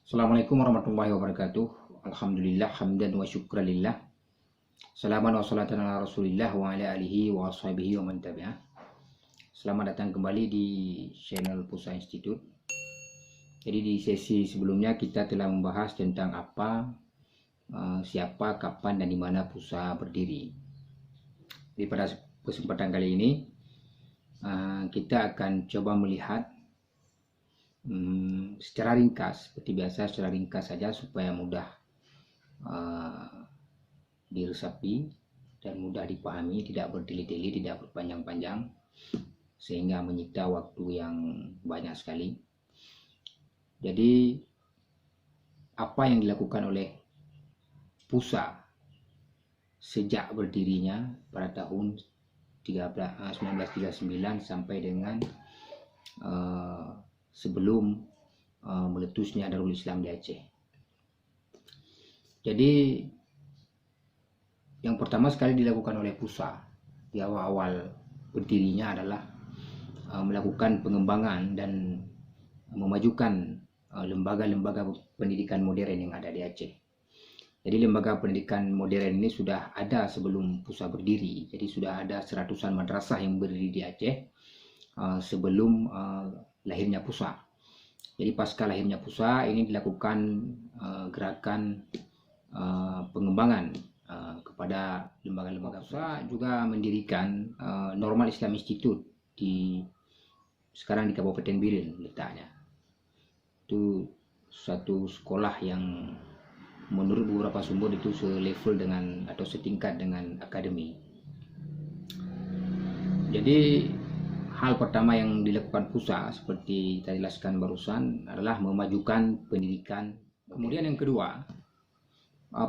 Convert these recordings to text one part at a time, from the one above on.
Assalamualaikum warahmatullahi wabarakatuh. Alhamdulillah hamdan wa syukralillah. Salaman wa salatan ala Rasulillah wa ala alihi wa ashabihi wa man tabi'ah. Selamat datang kembali di channel Pusa Institute. Jadi di sesi sebelumnya kita telah membahas tentang apa, siapa, kapan dan di mana Pusa berdiri. Jadi pada kesempatan kali ini kita akan coba melihat secara ringkas, seperti biasa secara ringkas saja supaya mudah diresapi dan mudah dipahami, tidak bertele-tele, tidak berpanjang-panjang sehingga menyita waktu yang banyak sekali. Jadi apa yang dilakukan oleh Pusa sejak berdirinya pada tahun 1939 sampai dengan sebelum meletusnya Darul Islam di Aceh. Jadi yang pertama sekali dilakukan oleh Pusa di awal-awal berdirinya adalah melakukan pengembangan dan memajukan lembaga-lembaga pendidikan modern yang ada di Aceh. Jadi lembaga pendidikan modern ini sudah ada sebelum Pusa berdiri. Jadi sudah ada seratusan madrasah yang berdiri di Aceh sebelum lahirnya Pusa. Jadi pasca lahirnya Pusa ini dilakukan gerakan pengembangan kepada lembaga-lembaga. Pusa juga mendirikan Normal Islam Institute sekarang di Kabupaten Biren letaknya. Itu satu sekolah yang menurut beberapa sumber itu selevel dengan atau setingkat dengan akademi. Jadi hal pertama yang dilakukan Pusa seperti tadi jelaskan barusan adalah memajukan pendidikan. Kemudian yang kedua,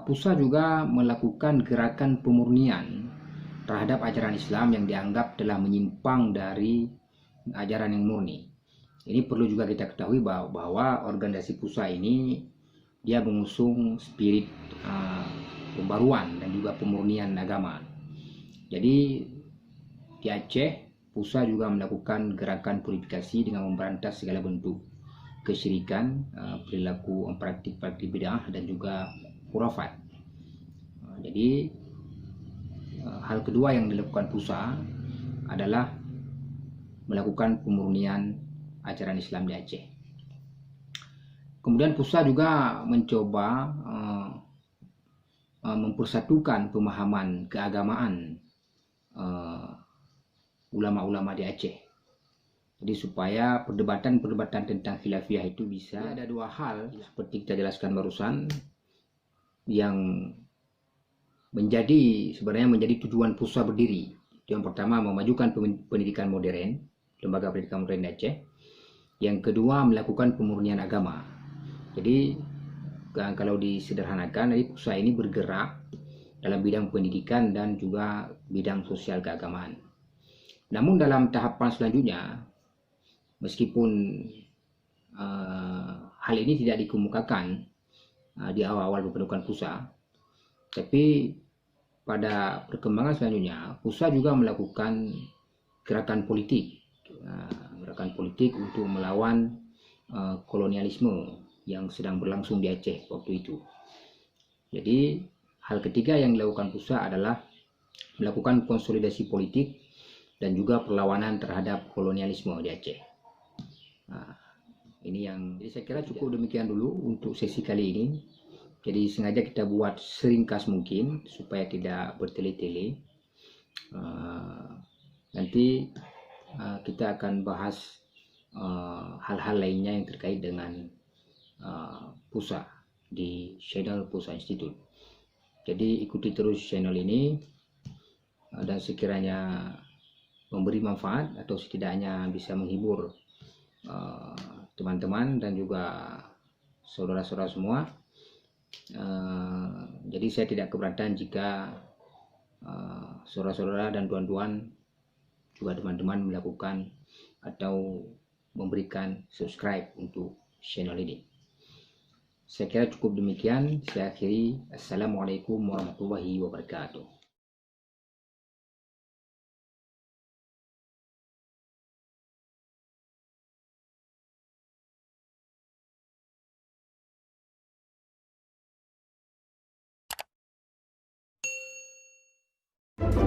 Pusa juga melakukan gerakan pemurnian terhadap ajaran Islam yang dianggap telah menyimpang dari ajaran yang murni. Ini perlu juga kita ketahui bahwa organisasi Pusa ini dia mengusung spirit pembaruan dan juga pemurnian agama. Jadi di Aceh, Pusa juga melakukan gerakan purifikasi dengan memberantas segala bentuk kesyirikan, perilaku praktik-praktik bid'ah dan juga khurafat. Jadi hal kedua yang dilakukan Pusa adalah melakukan pemurnian ajaran Islam di Aceh. Kemudian Pusa juga mencoba mempersatukan pemahaman keagamaan ulama-ulama di Aceh. Jadi supaya perdebatan-perdebatan tentang khilafiyah itu bisa. Ada dua hal seperti kita jelaskan barusan yang sebenarnya menjadi tujuan Pusa berdiri. Yang pertama memajukan pendidikan modern, lembaga pendidikan modern di Aceh. Yang kedua melakukan pemurnian agama. Jadi kalau disederhanakan, Pusa ini bergerak dalam bidang pendidikan dan juga bidang sosial keagamaan. Namun dalam tahapan selanjutnya, meskipun hal ini tidak dikemukakan di awal-awal pembentukan Pusa, tapi pada perkembangan selanjutnya Pusa juga melakukan gerakan politik untuk melawan kolonialisme yang sedang berlangsung di Aceh waktu itu. Jadi hal ketiga yang dilakukan Pusa adalah melakukan konsolidasi politik dan juga perlawanan terhadap kolonialisme di Aceh. Jadi saya kira cukup demikian dulu untuk sesi kali ini. Jadi sengaja kita buat seringkas mungkin supaya tidak bertele-tele. Nanti kita akan bahas hal-hal lainnya yang terkait dengan Pusa di channel Pusa Institute. Jadi ikuti terus channel ini dan sekiranya memberi manfaat atau setidaknya bisa menghibur teman-teman dan juga saudara-saudara semua. Jadi saya tidak keberatan jika saudara-saudara dan tuan-tuan juga teman-teman melakukan atau memberikan subscribe untuk channel ini. Saya kira cukup demikian. Saya akhiri. Assalamualaikum warahmatullahi wabarakatuh.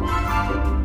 Thank you.